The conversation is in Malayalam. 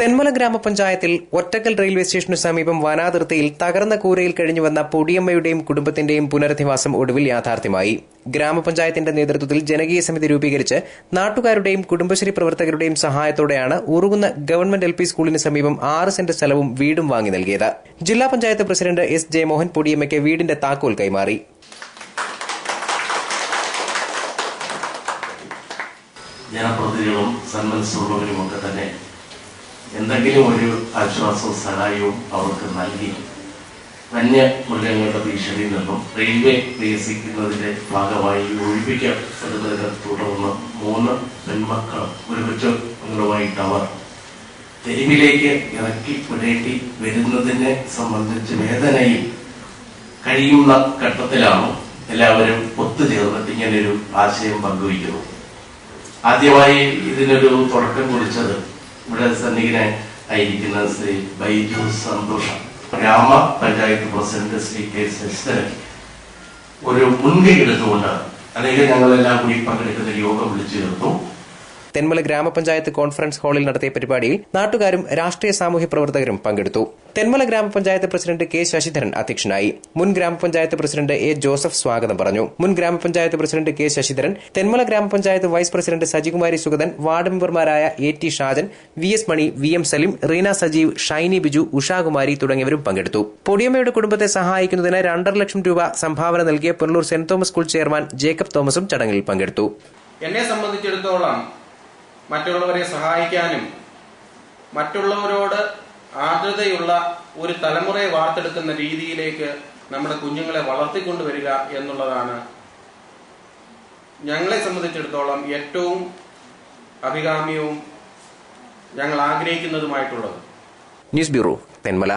തെന്മല ഗ്രാമപഞ്ചായത്തിൽ ഒറ്റക്കൽ റെയിൽവേ സ്റ്റേഷനു സമീപം വനാതിർത്തിയിൽ തകർന്ന കൂരയിൽ കഴിഞ്ഞുവന്ന പൊടിയമ്മയുടെയും കുടുംബത്തിന്റെയും പുനരധിവാസം ഒടുവിൽ യാഥാർത്ഥ്യമായി. ഗ്രാമപഞ്ചായത്തിന്റെ നേതൃത്വത്തിൽ ജനകീയ സമിതി രൂപീകരിച്ച് നാട്ടുകാരുടെയും കുടുംബശ്രീ പ്രവർത്തകരുടെയും സഹായത്തോടെയാണ് ഉറുകുന്ന ഗവൺമെന്റ് LP സ്കൂളിന് സമീപം 6 സെന്റ് സ്ഥലവും വീടും വാങ്ങി നൽകിയത്. ജില്ലാ പഞ്ചായത്ത് പ്രസിഡന്റ് S. ജയമോഹൻ പൊടിയമ്മയ്ക്ക് വീടിന്റെ താക്കോൽ കൈമാറി. ജനപ്രതിനിധികളും സന്മനസ്സുള്ളവരുമൊക്കെ തന്നെ എന്തെങ്കിലും ഒരു ആശ്വാസവും സഹായവും അവർക്ക് നൽകി വന്യമൃഗങ്ങളുടെ ഭീഷണിയിൽ നിന്നും റെയിൽവേ വികസിക്കുന്നതിന്റെ ഭാഗമായി ഒഴിപ്പിക്കപ്പെടുന്നതിനെ തുടർന്ന് 3 പെൺമക്കളും ഒരു കൊച്ചുങ്ങളുമായിട്ട് അവർ തെരുവിലേക്ക് ഇറക്കി വിടേണ്ടി വരുന്നതിനെ സംബന്ധിച്ച് വേദനയിൽ കഴിയുന്ന ഘട്ടത്തിലാണ് എല്ലാവരും ഒത്തുചേർന്നിട്ട് ഇങ്ങനെയൊരു ആശയം പങ്കുവയ്ക്കുന്നത്. ആദ്യമായി ഇതിനൊരു തുടക്കം കുറിച്ചത് ഇവിടെ സന്നിഹിതനായിരിക്കുന്ന ശ്രീ ബൈജു സന്തോഷം, ഗ്രാമപഞ്ചായത്ത് പ്രസിഡന്റ് ശ്രീ K. ശശിധരൻ ഒരു മുൻകൈ എടുത്തുകൊണ്ടാണ്. അല്ലെങ്കിൽ ഞങ്ങളെല്ലാം കൂടി പങ്കെടുക്കുന്ന യോഗം വിളിച്ചു ചേർത്തു. തെന്മല ഗ്രാമപഞ്ചായത്ത് കോൺഫറൻസ് ഹാളിൽ നടത്തിയ പരിപാടിയിൽ നാട്ടുകാരും രാഷ്ട്രീയ സാമൂഹ്യ പ്രവർത്തകരും പങ്കെടുത്തു. തെന്മല ഗ്രാമപഞ്ചായത്ത് പ്രസിഡന്റ് K. ശശിധരൻ അധ്യക്ഷനായി. മുൻ ഗ്രാമപഞ്ചായത്ത് പ്രസിഡന്റ് A. ജോസഫ് സ്വാഗതം പറഞ്ഞു. മുൻ ഗ്രാമപഞ്ചായത്ത് president K. Sasidharan, Thenmala grama panchayat vice president Sajikumari Sugathan, ward മെമ്പർമാരായ A. T. Shajan, VS Mani, VM Salim, Reena Sajeev, Shiny Biju, Ushakumari തുടങ്ങിയവരും പങ്കെടുത്തു. പൊടിയമ്മയുടെ കുടുംബത്തെ സഹായിക്കുന്നതിന് 2.5 ലക്ഷം രൂപ സംഭാവന നൽകിയ Punalur saint Thomas school chairman Jacob തോമസും ചടങ്ങിൽ പങ്കെടുത്തു. എന്നെ സംബന്ധിച്ചിടത്തോളം മറ്റുള്ളവരെ സഹായിക്കാനും മറ്റുള്ളവരോട് ആർദ്രതയുള്ള ഒരു തലമുറയെ വാർത്തെടുക്കുന്ന രീതിയിലേക്ക് നമ്മുടെ കുഞ്ഞുങ്ങളെ വളർത്തിക്കൊണ്ടുവരിക എന്നുള്ളതാണ് ഞങ്ങളെ സംബന്ധിച്ചിടത്തോളം ഏറ്റവും അഭികാമ്യവും ഞങ്ങൾ ആഗ്രഹിക്കുന്നതുമായിട്ടുള്ളത്. News bureau, Thenmala.